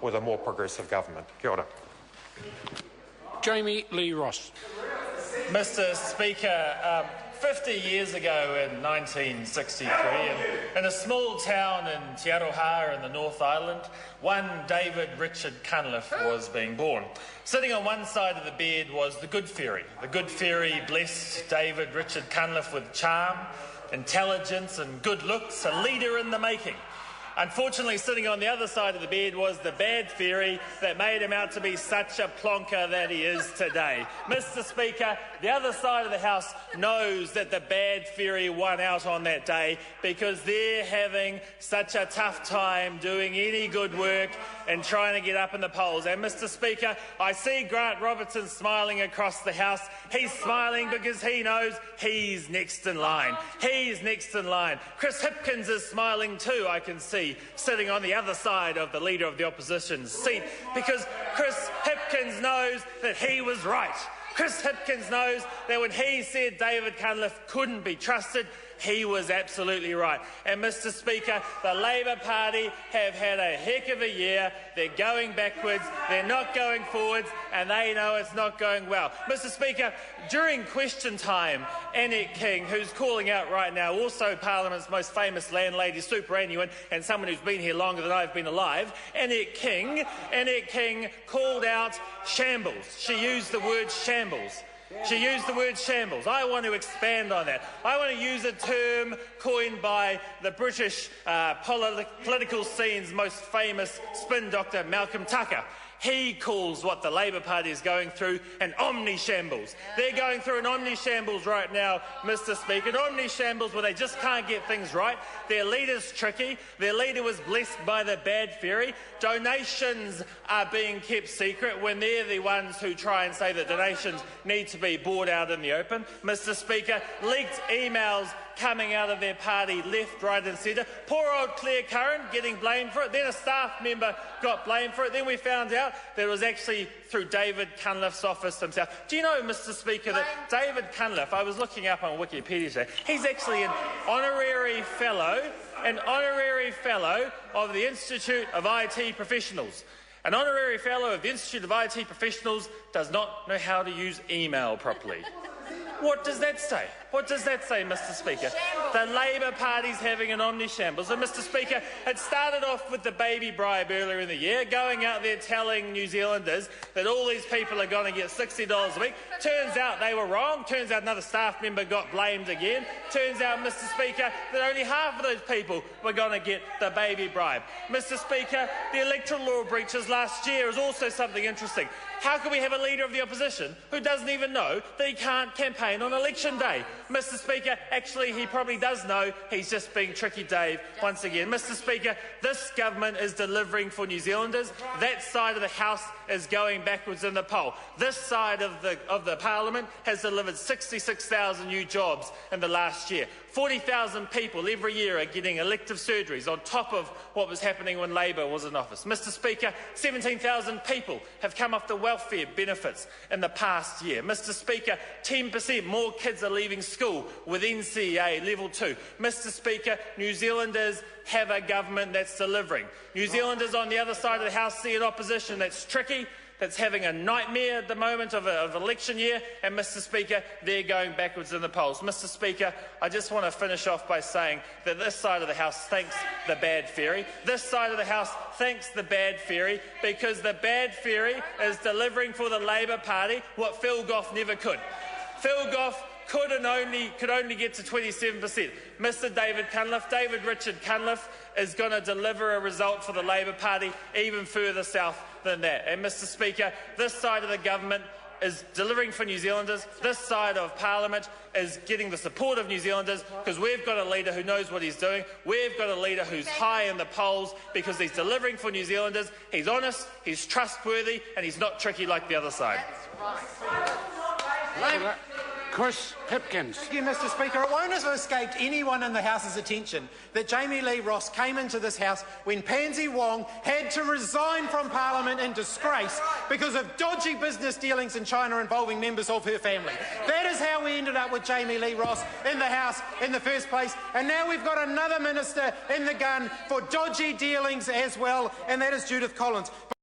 with a more progressive government. Kia ora. Jamie Lee Ross. Mr Speaker, 50 years ago in 1963, in a small town in Te Aroha in the North Island, one David Richard Cunliffe was being born. Sitting on one side of the bed was the Good Fairy. The Good Fairy blessed David Richard Cunliffe with charm, intelligence and good looks, a leader in the making. Unfortunately, sitting on the other side of the bed was the Bad Fairy that made him out to be such a plonker that he is today. Mr Speaker, the other side of the House knows that the Bad Fairy won out on that day because they're having such a tough time doing any good work and trying to get up in the polls. And Mr Speaker, I see Grant Robertson smiling across the House. He's smiling because he knows he's next in line. He's next in line. Chris Hipkins is smiling too, I can see, sitting on the other side of the Leader of the Opposition's seat, because Chris Hipkins knows that he was right. Chris Hipkins knows that when he said David Cunliffe couldn't be trusted, he was absolutely right. And Mr Speaker, the Labour Party have had a heck of a year. They're going backwards, they're not going forwards, and they know it's not going well. Mr Speaker, during question time, Annette King, who's calling out right now, also Parliament's most famous landlady superannuant and someone who's been here longer than I've been alive, Annette King called out shambles. She used the word shambles. She used the word shambles. I want to expand on that. I want to use a term coined by the British political scene's most famous spin doctor, Malcolm Tucker. He calls what the Labour Party is going through an omni-shambles. They're going through an omni-shambles right now, Mr Speaker, an omni-shambles where they just can't get things right. Their leader's tricky. Their leader was blessed by the Bad Fairy. Donations are being kept secret when they're the ones who try and say that donations need to be brought out in the open. Mr Speaker, leaked emails coming out of their party left, right and centre. Poor old Claire Curran getting blamed for it. Then a staff member got blamed for it. Then we found out that it was actually through David Cunliffe's office himself. Do you know, Mr Speaker, that David Cunliffe, I was looking up on Wikipedia today, he's actually an honorary fellow of the Institute of IT Professionals. An honorary fellow of the Institute of IT Professionals does not know how to use email properly. What does that say? What does that say, Mr Speaker? The Labour Party's having an omni-shambles. And, Mr Speaker, it started off with the baby bribe earlier in the year, going out there telling New Zealanders that all these people are going to get $60 a week. Turns out they were wrong. Turns out another staff member got blamed again. Turns out, Mr Speaker, that only half of those people were going to get the baby bribe. Mr Speaker, the electoral law breaches last year is also something interesting. How can we have a Leader of the Opposition who doesn't even know that he can't campaign on election day? Mr Speaker, actually he probably does know. He's just being tricky Dave once again. Mr Speaker, this government is delivering for New Zealanders. That side of the House is going backwards in the poll. This side of the Parliament has delivered 66,000 new jobs in the last year. 40,000 people every year are getting elective surgeries on top of what was happening when Labour was in office. Mr Speaker, 17,000 people have come off the welfare benefits in the past year. Mr Speaker, 10% more kids are leaving school with NCEA Level 2. Mr Speaker, New Zealanders have a government that's delivering. New Zealanders on the other side of the House see an opposition that's tricky, that's having a nightmare at the moment of election year, and Mr Speaker, they're going backwards in the polls. Mr Speaker, I just want to finish off by saying that this side of the House thanks the Bad Fairy. This side of the House thanks the Bad Fairy because the Bad Fairy is delivering for the Labour Party what Phil Goff never could. Phil Goff could only get to 27%. Mr David Richard Cunliffe is going to deliver a result for the Labour Party even further south than that. And Mr Speaker, this side of the government is delivering for New Zealanders. This side of Parliament is getting the support of New Zealanders because we've got a leader who knows what he's doing. We've got a leader who's high in the polls because he's delivering for New Zealanders. He's honest, he's trustworthy, and he's not tricky like the other side. Chris Pipkins. Thank you, Mr. Speaker. It won't have escaped anyone in the House's attention that Jamie Lee Ross came into this House when Pansy Wong had to resign from Parliament in disgrace because of dodgy business dealings in China involving members of her family. That is how we ended up with Jamie Lee Ross in the House in the first place. And now we've got another minister in the gun for dodgy dealings as well, and that is Judith Collins.